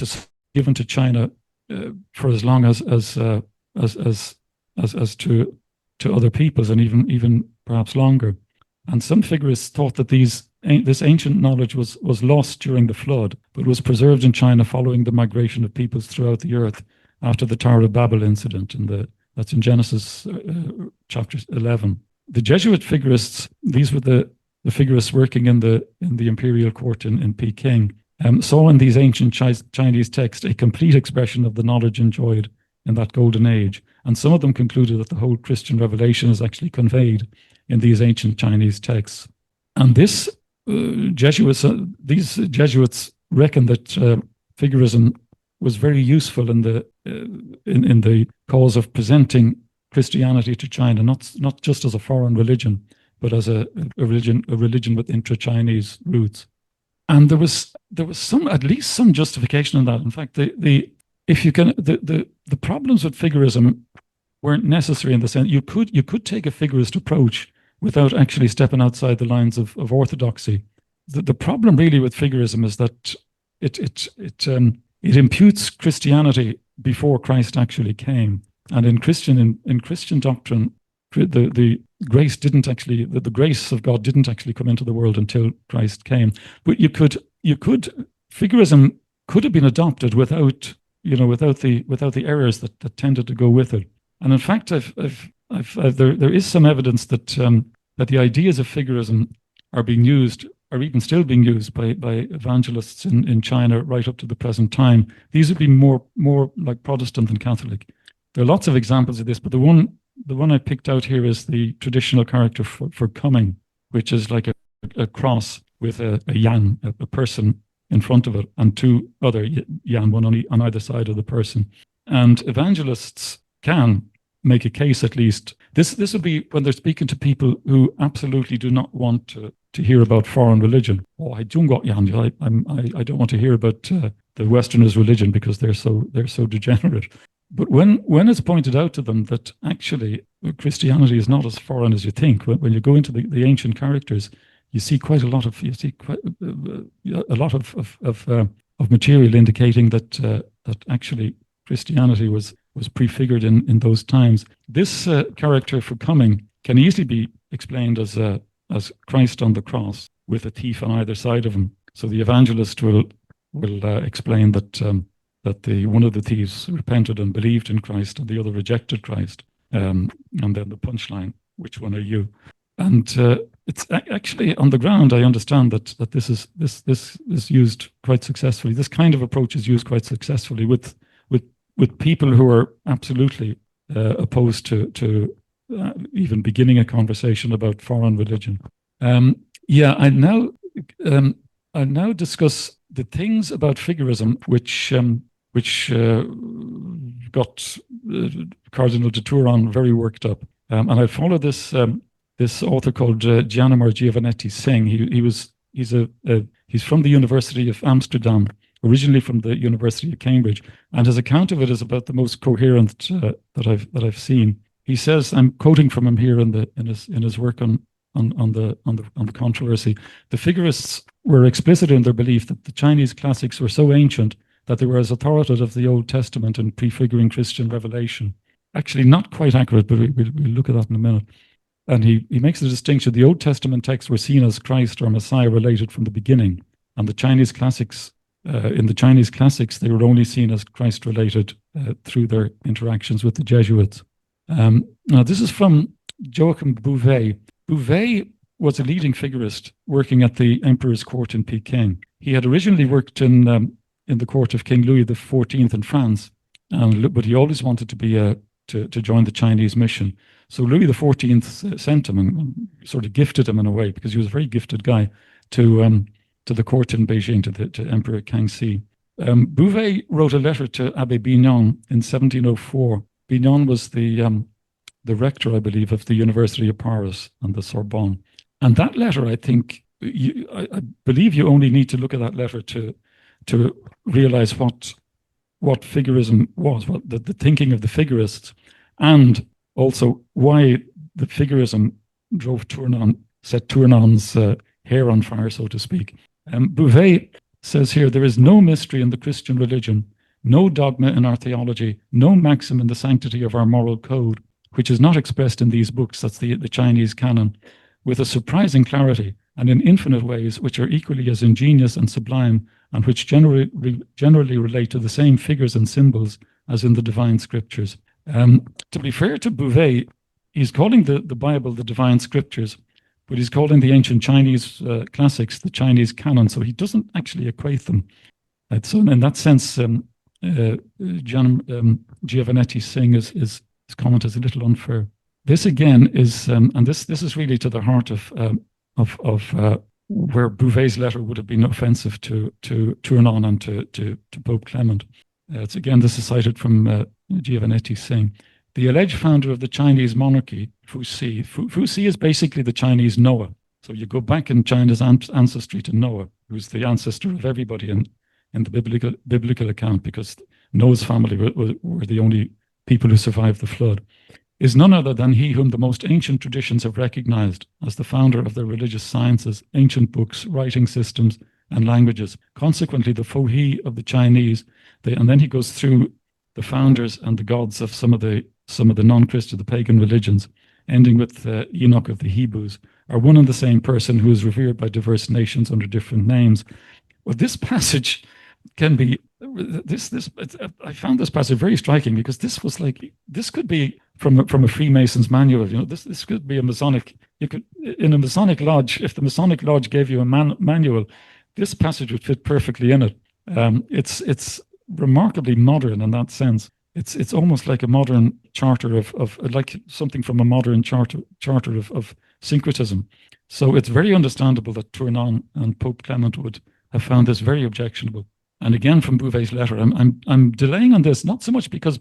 given to China for as long as to other peoples, and even perhaps longer. And some figurists thought that this ancient knowledge was lost during the flood, but was preserved in China following the migration of peoples throughout the earth after the Tower of Babel incident. That's in Genesis chapter 11. The Jesuit figurists, these were the figurists working in the imperial court in Peking, saw in these ancient Chinese texts a complete expression of the knowledge enjoyed in that golden age. And some of them concluded that the whole Christian revelation is actually conveyed in these ancient Chinese texts. And these Jesuits reckon that figurism was very useful in the cause of presenting Christianity to China, not just as a foreign religion, but as a religion with intra-Chinese roots. And there was at least some justification in that. In fact, the problems with figurism weren't necessary in the sense you could take a figurist approach without actually stepping outside the lines of orthodoxy. The problem really with figurism is that it imputes Christianity before Christ actually came. And in Christian doctrine, the grace of God didn't actually come into the world until Christ came. But figurism could have been adopted without the errors that tended to go with it. And in fact, there is some evidence that the ideas of figurism are even still being used by evangelists in China right up to the present time. These would be more like Protestant than Catholic. There are lots of examples of this, but the one I picked out here is the traditional character for coming, which is like a cross with a yan, a person in front of it, and two other yan, one on either side of the person. And evangelists can make a case, at least. This would be when they're speaking to people who absolutely do not want to hear about foreign religion. Oh, I don't want to hear about the Westerners' religion because they're so degenerate. But when it's pointed out to them that actually Christianity is not as foreign as you think, when you go into the ancient characters, you see quite a lot of material indicating that actually Christianity was prefigured in those times. This character for coming can easily be explained as Christ on the cross with a thief on either side of him. So the evangelist will explain that one of the thieves repented and believed in Christ, and the other rejected Christ. And then the punchline: "Which one are you?" And it's actually on the ground. I understand that this is used quite successfully. This kind of approach is used quite successfully with people who are absolutely opposed to even beginning a conversation about foreign religion. I'll now discuss the things about figurism which got Cardinal de Tournon very worked up. And I follow this author called Gianamor Giovannetti Singh. He's from the University of Amsterdam, originally from the University of Cambridge, and his account of it is about the most coherent that I've seen. He says, I'm quoting from him here in his work on on the controversy. The Figurists were explicit in their belief that the Chinese classics were so ancient that they were as authoritative as the Old Testament in prefiguring Christian revelation. Actually, not quite accurate, but we'll look at that in a minute. And he makes the distinction: the Old Testament texts were seen as Christ or Messiah related from the beginning, and the Chinese classics, in the Chinese classics, they were only seen as Christ related through their interactions with the Jesuits. Now, this is from Joachim Bouvet. Bouvet was a leading figurist working at the Emperor's court in Peking. He had originally worked in the court of King Louis XIV in France, but he always wanted to be to join the Chinese mission. So Louis XIV sent him and sort of gifted him in a way, because he was a very gifted guy, to the court in Beijing, to Emperor Kangxi. Bouvet wrote a letter to Abbé Bignon in 1704. Bignon was the rector, I believe, of the University of Paris and the Sorbonne. And that letter, I think, I believe you only need to look at that letter to realize what figurism was, what the thinking of the figurists, and also why the figurism drove Tournon, set Tournon's hair on fire, so to speak. Bouvet says here, there is no mystery in the Christian religion, no dogma in our theology, no maxim in the sanctity of our moral code, which is not expressed in these books, that's the Chinese canon, with a surprising clarity and in infinite ways, which are equally as ingenious and sublime, and which generally relate to the same figures and symbols as in the divine scriptures. To be fair to Bouvet, he's calling the Bible the divine scriptures, but he's calling the ancient Chinese classics the Chinese canon, so he doesn't actually equate them. So in that sense, Giovannetti Singh his comment is a little unfair. This again is, and this is really to the heart of where Bouvet's letter would have been offensive to Tournon and to Pope Clement. It's again, this is cited from Giovannetti Singh. The alleged founder of the Chinese monarchy, Fuxi. Fuxi is basically the Chinese Noah. So you go back in China's ancestry to Noah, who's the ancestor of everybody in the biblical account, because Noah's family were the only people who survived the flood, is none other than he whom the most ancient traditions have recognized as the founder of their religious sciences, ancient books, writing systems, and languages. Consequently, the Fohi of the Chinese, and then he goes through the founders and the gods of some of the non-Christian, the pagan religions, ending with Enoch of the Hebrews, are one and the same person who is revered by diverse nations under different names. Well, this passage can be I found this passage very striking, because this could be from a Freemason's manual. This could be a Masonic. In a Masonic lodge, if the Masonic lodge gave you a manual, this passage would fit perfectly in it. It's remarkably modern in that sense. It's almost like a modern charter of like something from a modern charter of syncretism. So it's very understandable that Tournon and Pope Clement would have found this very objectionable. And again, from Bouvet's letter, I'm delaying on this, not so much because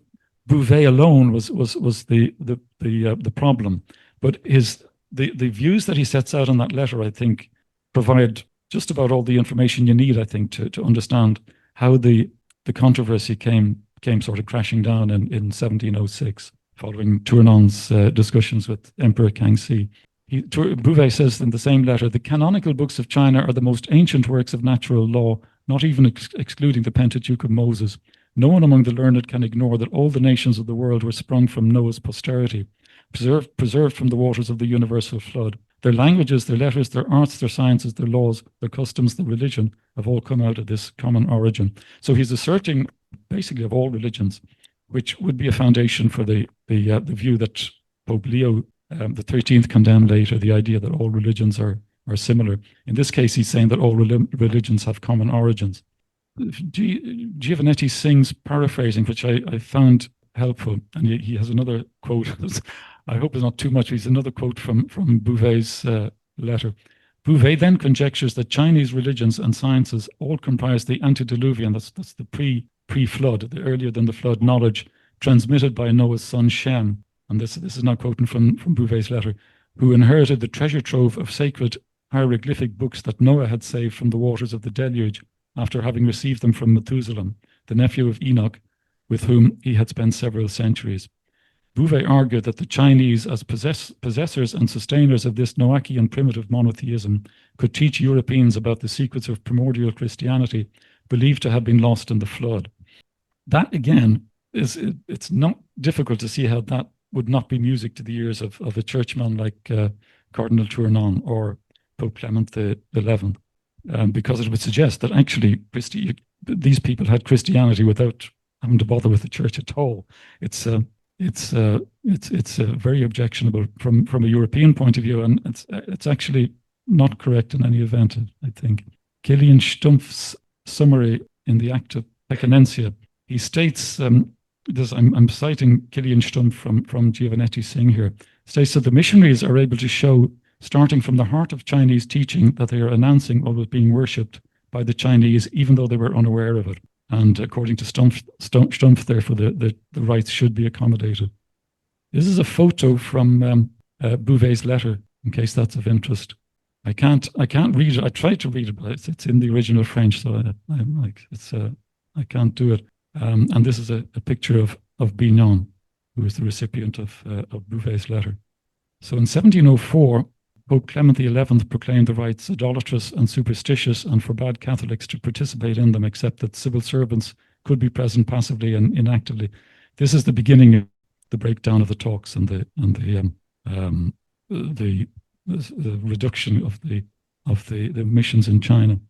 Bouvet alone was the problem, but the views that he sets out in that letter, I think, provide just about all the information you need, I think, to understand how the controversy came sort of crashing down in 1706, following Tournon's discussions with Emperor Kangxi. Bouvet says in the same letter, the canonical books of China are the most ancient works of natural law, not even excluding the Pentateuch of Moses. No one among the learned can ignore that all the nations of the world were sprung from Noah's posterity, preserved from the waters of the universal flood. Their languages, their letters, their arts, their sciences, their laws, their customs, their religion have all come out of this common origin. So he's asserting basically of all religions, which would be a foundation for the view that Pope Leo the 13th condemned later, the idea that all religions are similar. In this case, he's saying that all religions have common origins. Giovannetti Singh's paraphrasing, which I found helpful, and he has another quote. I hope it's not too much. He's another quote from Bouvet's letter. Bouvet then conjectures that Chinese religions and sciences all comprise the antediluvian, that's the pre-flood, the earlier than the flood knowledge transmitted by Noah's son Shem. And this is now quoting from Bouvet's letter, who inherited the treasure trove of sacred hieroglyphic books that Noah had saved from the waters of the deluge after having received them from Methuselah, the nephew of Enoch, with whum he had spent several centuries. Bouvet argued that the Chinese, as possessors and sustainers of this Noachian primitive monotheism, could teach Europeans about the secrets of primordial Christianity, believed to have been lost in the flood. That, again, it's not difficult to see how that would not be music to the ears of a churchman like Cardinal de Tournon or Pope Clement XI, because it would suggest that actually these people had Christianity without having to bother with the church at all. It's very objectionable from a European point of view, and it's actually not correct in any event, I think. Kilian Stumpf's summary in the Acta Peccanencia, he states, I'm citing Kilian Stumpf from Giovannetti Singh here, states that the missionaries are able to show, starting from the heart of Chinese teaching, that they are announcing what was being worshipped by the Chinese, even though they were unaware of it. And according to Stumpf, therefore, the rites should be accommodated. This is a photo from Bouvet's letter, in case that's of interest. I can't read it. I tried to read it, but it's in the original French, so I can't do it. And this is a picture of Bignon, who was the recipient of Bouvet's letter. So in 1704, Pope Clement XI proclaimed the rites idolatrous and superstitious and forbade Catholics to participate in them, except that civil servants could be present passively and inactively. This is the beginning of the breakdown of the talks and the reduction of the missions in China.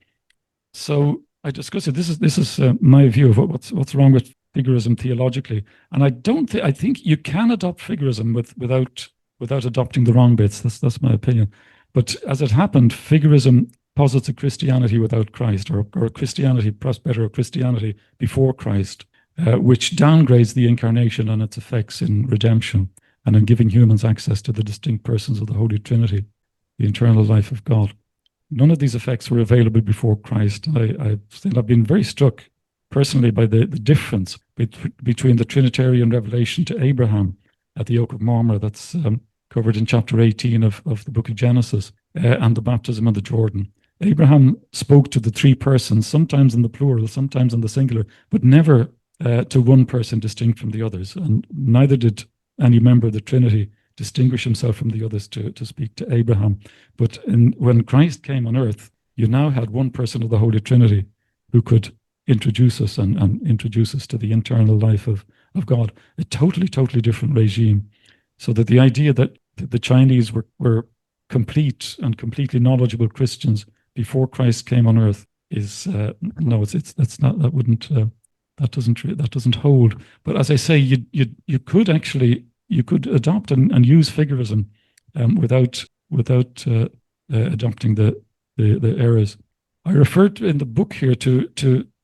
So I discuss it. This is my view of what's wrong with figurism theologically, and I think you can adopt figurism without adopting the wrong bits. That's my opinion. But as it happened, figurism posits a Christianity without Christ, or a Christianity, perhaps better, a Christianity before Christ, which downgrades the incarnation and its effects in redemption and in giving humans access to the distinct persons of the Holy Trinity, the eternal life of God. None of these effects were available before Christ. I've been very struck personally by the difference between the Trinitarian revelation to Abraham at the Oak of Marmor, that's covered in chapter 18 of the book of Genesis, and the baptism of the Jordan. Abraham spoke to the three persons, sometimes in the plural, sometimes in the singular, but never to one person distinct from the others. And neither did any member of the Trinity distinguish himself from the others to speak to Abraham. But when Christ came on earth, you now had one person of the Holy Trinity who could introduce us and introduce us to the internal life of God. A totally different regime. So that the idea that the Chinese were complete and completely knowledgeable Christians before Christ came on earth is no, that's not, that wouldn't that doesn't hold. But as I say, you could adopt and use figurism without adopting the errors. I referred in the book here to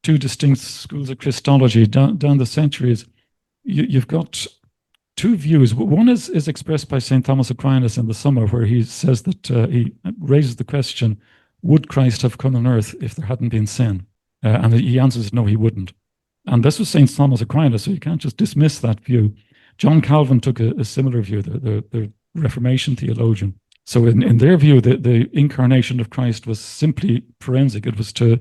two distinct schools of Christology down the centuries. You've got two views. One is expressed by St. Thomas Aquinas in the Summa, where he says that he raises the question, would Christ have come on earth if there hadn't been sin? And he answers, no, he wouldn't. And this was St. Thomas Aquinas, so you can't just dismiss that view. John Calvin took a similar view, the Reformation theologian. So in their view, the incarnation of Christ was simply forensic. It was to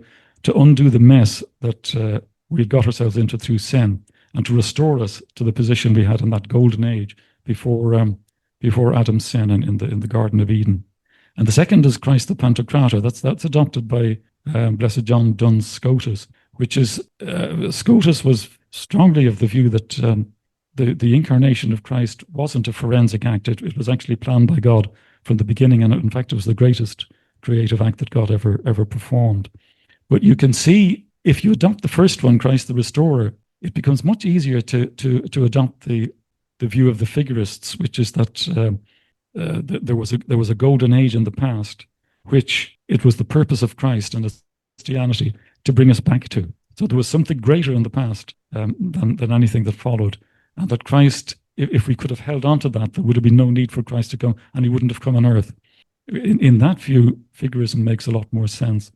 undo the mess that we got ourselves into through sin, and to restore us to the position we had in that golden age before Adam's sin in the Garden of Eden. And the second is Christ the Pantocrator. That's adopted by Blessed John Duns Scotus, which is Scotus was strongly of the view that the incarnation of Christ wasn't a forensic act. It was actually planned by God from the beginning, and in fact, it was the greatest creative act that God ever performed. But you can see, if you adopt the first one, Christ the Restorer, it becomes much easier to adopt the view of the Figurists, which is that there was a golden age in the past, which it was the purpose of Christ and his Christianity to bring us back to. So there was something greater in the past than anything that followed, and that Christ, if we could have held on to that, there would have been no need for Christ to come, and he wouldn't have come on earth. In that view, figurism makes a lot more sense.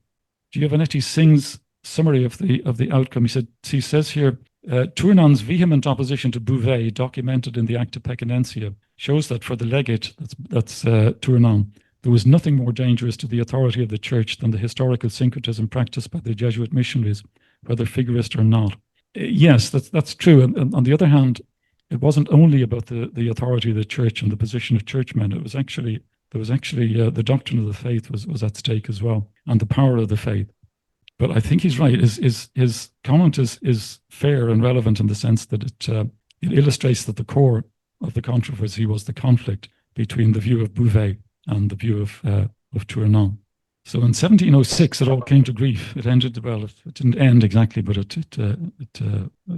Giovannetti Singh's summary of the outcome, he says here, Tournon's vehement opposition to Bouvet, documented in the Acta Peccanencia, shows that for the legate, that's Tournon, there was nothing more dangerous to the authority of the Church than the historical syncretism practiced by the Jesuit missionaries, whether figurist or not. Yes, that's true. And on the other hand, it wasn't only about the authority of the church and the position of churchmen. It was actually the doctrine of the faith was at stake as well, and the power of the faith. But I think he's right. His comment is fair and relevant in the sense that it illustrates that the core of the controversy was the conflict between the view of Bouvet and the view of Tournon. So in 1706, it all came to grief. It ended, well, it didn't end exactly, but it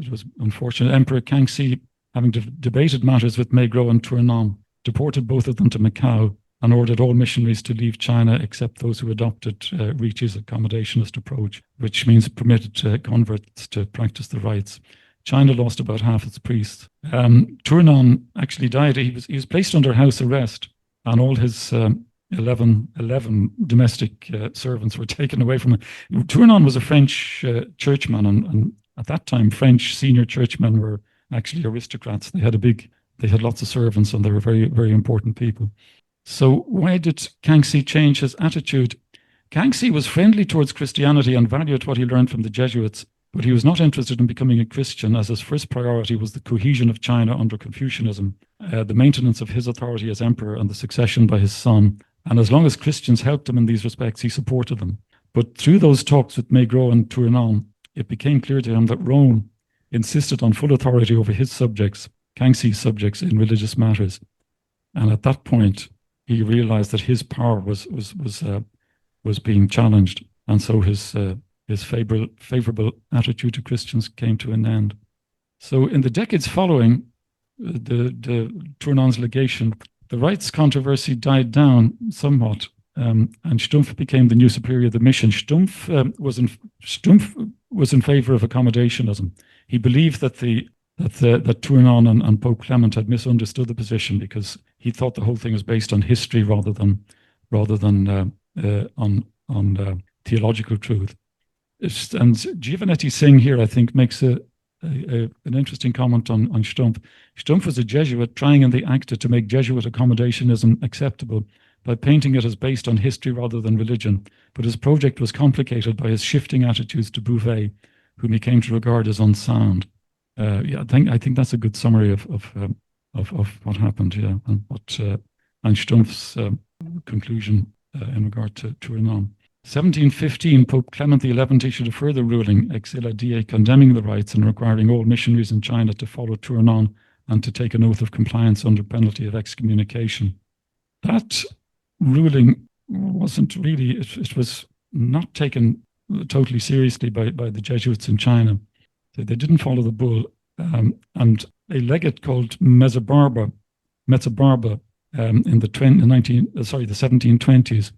was unfortunate. Emperor Kangxi, having debated matters with Maigret and Tournon, deported both of them to Macau and ordered all missionaries to leave China except those who adopted Ricci's accommodationist approach, which means it permitted converts to practice the rites. China lost about half its priests. Tournon actually died. He was placed under house arrest, and all his 11 domestic servants were taken away from him. Tournon was a French churchman, and at that time, French senior churchmen were actually aristocrats. They had lots of servants, and they were very, very important people. So why did Kangxi change his attitude? Kangxi was friendly towards Christianity and valued what he learned from the Jesuits, but he was not interested in becoming a Christian, as his first priority was the cohesion of China under Confucianism, the maintenance of his authority as emperor and the succession by his son. And as long as Christians helped him in these respects, he supported them. But through those talks with Maigret and Tournon, it became clear to him that Rome insisted on full authority over his subjects, Kangxi's subjects, in religious matters. And at that point, he realized that his power was being challenged, and so his favorable attitude to Christians came to an end. So in the decades following the Tournon's legation, the rites controversy died down somewhat, and Stumpf became the new superior of the mission. Stumpf was in favor of accommodationism. He believed that that Tournon and Pope Clement had misunderstood the position because he thought the whole thing was based on history rather than on theological truth. And Giovannetti Singh here, I think, makes an interesting comment on Stumpf. Stumpf was a Jesuit trying in the Acta to make Jesuit accommodationism acceptable by painting it as based on history rather than religion. But his project was complicated by his shifting attitudes to Bouvet, whom he came to regard as unsound. I think that's a good summary of what happened, and Stumpf's conclusion in regard to Tournon. 1715, Pope Clement XI issued a further ruling, Exila Die, condemning the rites and requiring all missionaries in China to follow Tournon and to take an oath of compliance under penalty of excommunication. That ruling wasn't really, it was not taken totally seriously by the Jesuits in China. They didn't follow the bull, and a legate called Mezzabarba in the 1720s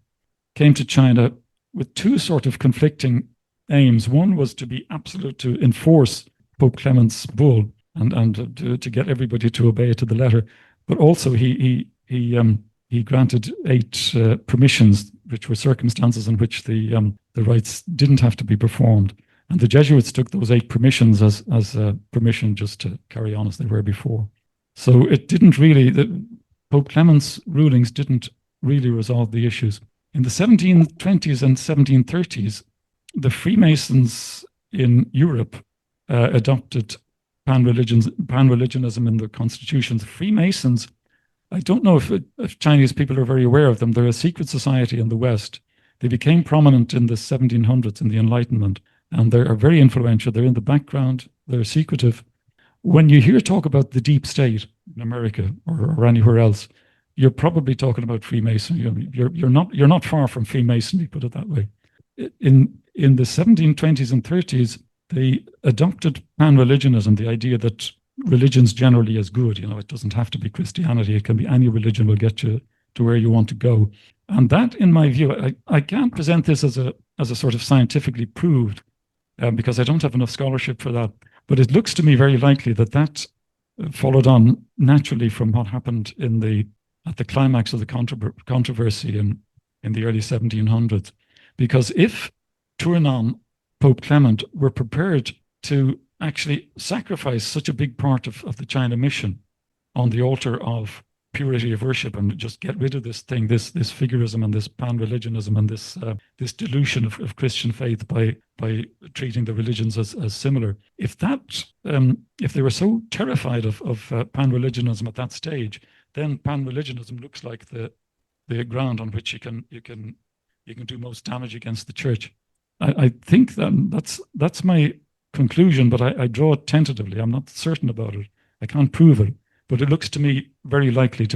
came to China with two sort of conflicting aims. One was to be absolute, to enforce Pope Clement's bull and to get everybody to obey it to the letter, but also he granted 8 permissions, which were circumstances in which the rites didn't have to be performed. And the Jesuits took those 8 permissions as permission just to carry on as they were before. So it didn't really, Pope Clement's rulings didn't really resolve the issues. In the 1720s and 1730s, the Freemasons in Europe adopted pan-religionism in their constitutions. Freemasons, I don't know if Chinese people are very aware of them. They're a secret society in the West. They became prominent in the 1700s in the Enlightenment, and they are very influential. They're in the background. They're secretive. When you hear talk about the deep state in America or anywhere else, you're probably talking about Freemasonry. You're not far from Freemasonry, put it that way. In the 1720s and 30s, they adopted pan-religionism, the idea that religions generally is good. It doesn't have to be Christianity. It can be any religion will get you to where you want to go. And that, in my view, I can't present this as a sort of scientifically proved, because I don't have enough scholarship for that. But it looks to me very likely that followed on naturally from what happened at the climax of the controversy in the early 1700s. Because if Tournon, Pope Clement, were prepared to actually sacrifice such a big part of the China mission on the altar of purity of worship and just get rid of this thing, this figurism and this pan-religionism and this dilution of Christian faith by treating the religions as similar. If they were so terrified of pan-religionism at that stage, then pan-religionism looks like the ground on which you can do most damage against the church. I think that's my conclusion, but I draw it tentatively. I'm not certain about it. I can't prove it, but it looks to me very likely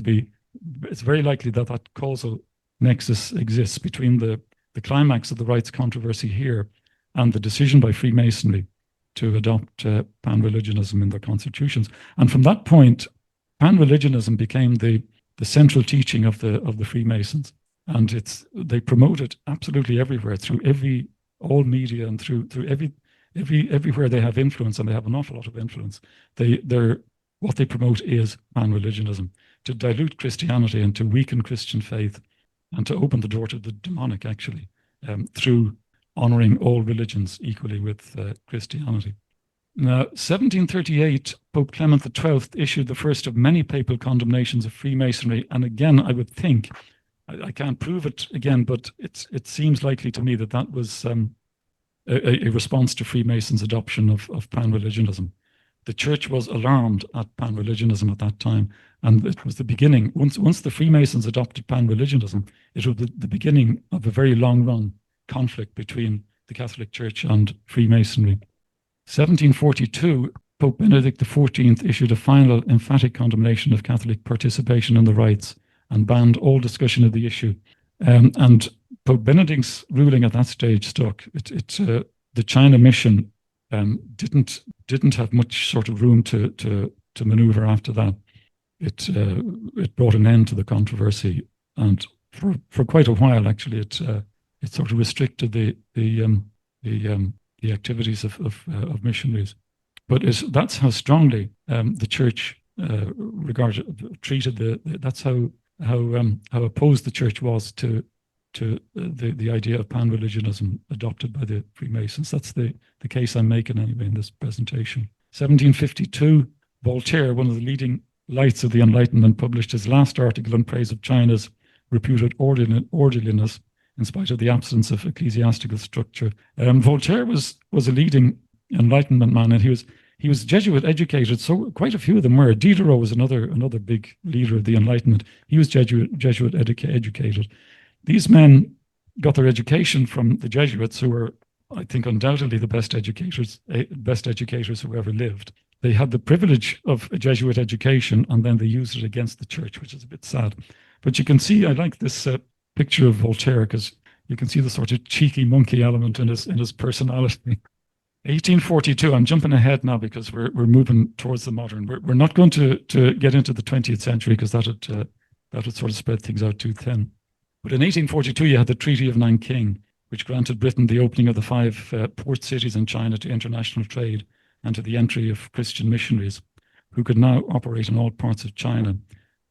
it's very likely that causal nexus exists between the climax of the rights controversy here and the decision by Freemasonry to adopt pan-religionism in their constitutions. And from that point, pan-religionism became the central teaching of the Freemasons. And they promote it absolutely everywhere, through all media and through everywhere they have influence, and they have an awful lot of influence. What they promote is pan-religionism, to dilute Christianity and to weaken Christian faith and to open the door to the demonic, actually, through honoring all religions equally with Christianity. Now, 1738, Pope Clement XII issued the first of many papal condemnations of Freemasonry. And again, I would think, I can't prove it again, but it seems likely to me that was a response to Freemasons' adoption of pan-religionism. The church was alarmed at pan-religionism at that time, and it was the beginning. Once the Freemasons adopted pan-religionism, it was the beginning of a very long-run conflict between the Catholic Church and Freemasonry. 1742, Pope Benedict XIV issued a final emphatic condemnation of Catholic participation in the rites and banned all discussion of the issue. And Pope Benedict's ruling at that stage stuck. The China mission didn't have much sort of room to maneuver after that. It brought an end to the controversy, and for quite a while, actually, it sort of restricted the activities of missionaries. But that's how strongly the church treated that's how opposed the church was to the idea of pan-religionism adopted by the Freemasons. That's the case I'm making anyway in this presentation. 1752, Voltaire, one of the leading lights of the Enlightenment, published his last article in praise of China's reputed orderliness in spite of the absence of ecclesiastical structure. Voltaire was a leading Enlightenment man, and he was Jesuit educated, so quite a few of them were. Diderot was another big leader of the Enlightenment. He was Jesuit educated. These men got their education from the Jesuits, who were, I think, undoubtedly the best educators who ever lived. They had the privilege of a Jesuit education, and then they used it against the church, which is a bit sad. But you can see, I like this picture of Voltaire, because you can see the sort of cheeky monkey element in his personality. 1842, I'm jumping ahead now because we're moving towards the modern. We're not going to get into the 20th century, because that would sort of spread things out too thin. But in 1842, you had the Treaty of Nanking, which granted Britain the opening of the 5 port cities in China to international trade and to the entry of Christian missionaries, who could now operate in all parts of China.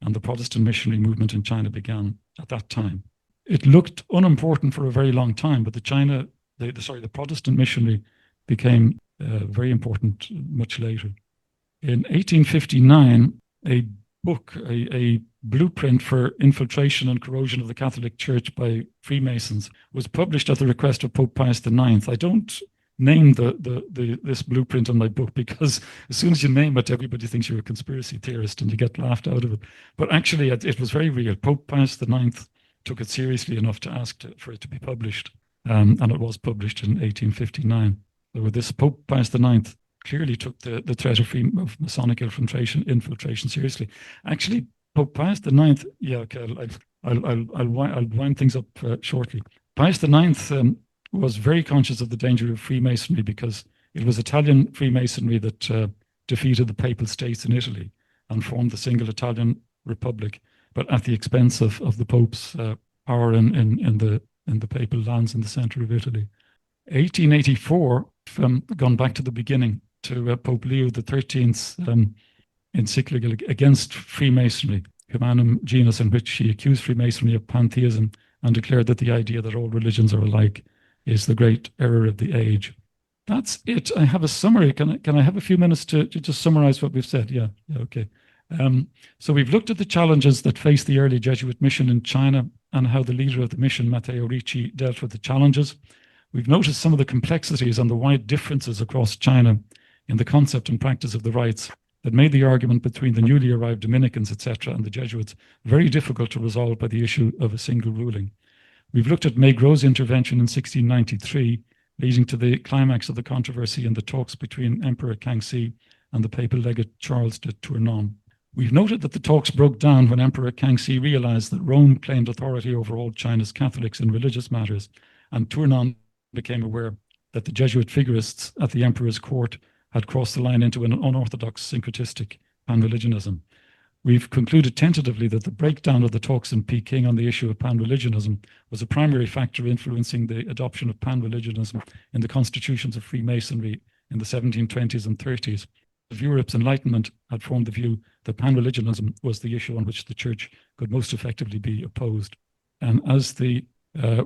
And the Protestant missionary movement in China began at that time. It looked unimportant for a very long time, but the Protestant missionary became very important much later. In 1859, a book, a blueprint for infiltration and corrosion of the Catholic Church by Freemasons, was published at the request of Pope Pius IX. I don't name this blueprint in my book, because as soon as you name it, everybody thinks you're a conspiracy theorist and you get laughed out of it. But actually, it was very real. Pope Pius IX took it seriously enough to ask for it to be published, and it was published in 1859. So this Pope Pius IX clearly took the threat of Masonic infiltration seriously. Actually, Pope Pius IX, I'll wind things up shortly. Pius IX was very conscious of the danger of Freemasonry, because it was Italian Freemasonry that defeated the Papal States in Italy and formed the single Italian Republic, but at the expense of the Pope's power in the papal lands in the center of Italy. 1884, gone back to the beginning, to Pope Leo XIII's encyclical against Freemasonry, Humanum Genus, in which he accused Freemasonry of pantheism and declared that the idea that all religions are alike is the great error of the age. That's it. I have a summary. Can I have a few minutes to just summarize what we've said? Yeah, okay. So we've looked at the challenges that faced the early Jesuit mission in China and how the leader of the mission, Matteo Ricci, dealt with the challenges. We've noticed some of the complexities and the wide differences across China in the concept and practice of the rites that made the argument between the newly arrived Dominicans, etc., and the Jesuits very difficult to resolve by the issue of a single ruling. We've looked at Maigret's intervention in 1693, leading to the climax of the controversy in the talks between Emperor Kangxi and the papal legate Cardinal de Tournon. We've noted that the talks broke down when Emperor Kangxi realized that Rome claimed authority over all China's Catholics in religious matters, and Tournon became aware that the Jesuit Figurists at the emperor's court had crossed the line into an unorthodox syncretistic pan-religionism. We've concluded tentatively that the breakdown of the talks in Peking on the issue of pan-religionism was a primary factor influencing the adoption of pan-religionism in the constitutions of Freemasonry in the 1720s and 30s. Europe's Enlightenment had formed the view that pan-religionism was the issue on which the Church could most effectively be opposed. And as the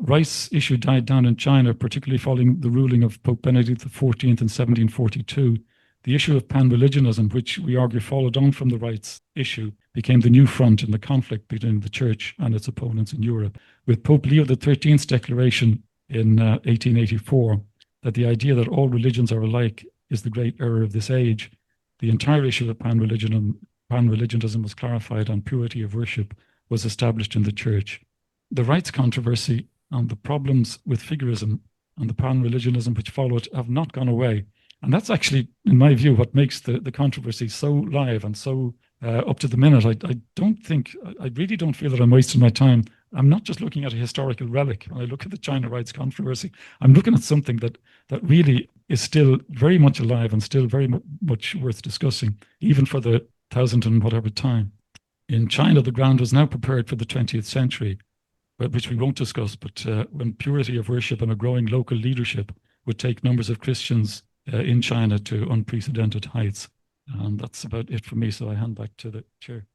rights issue died down in China, particularly following the ruling of Pope Benedict XIV in 1742, the issue of pan-religionism, which we argue followed on from the rights issue, became the new front in the conflict between the Church and its opponents in Europe. With Pope Leo XIII's declaration in 1884 that the idea that all religions are alike is the great error of this age, the entire issue of pan-religionism was clarified and purity of worship was established in the Church. The rights controversy and the problems with Figurism and the pan-religionism which followed have not gone away. And that's actually, in my view, what makes the controversy so live and so up to the minute. I really don't feel that I'm wasting my time. I'm not just looking at a historical relic. When I look at the China rights controversy, I'm looking at something that really is still very much alive and still very much worth discussing, even for the 1000 and whatever time. In China, the ground was now prepared for the 20th century, which we won't discuss, but when purity of worship and a growing local leadership would take numbers of Christians in China to unprecedented heights. And that's about it for me, so I hand back to the chair.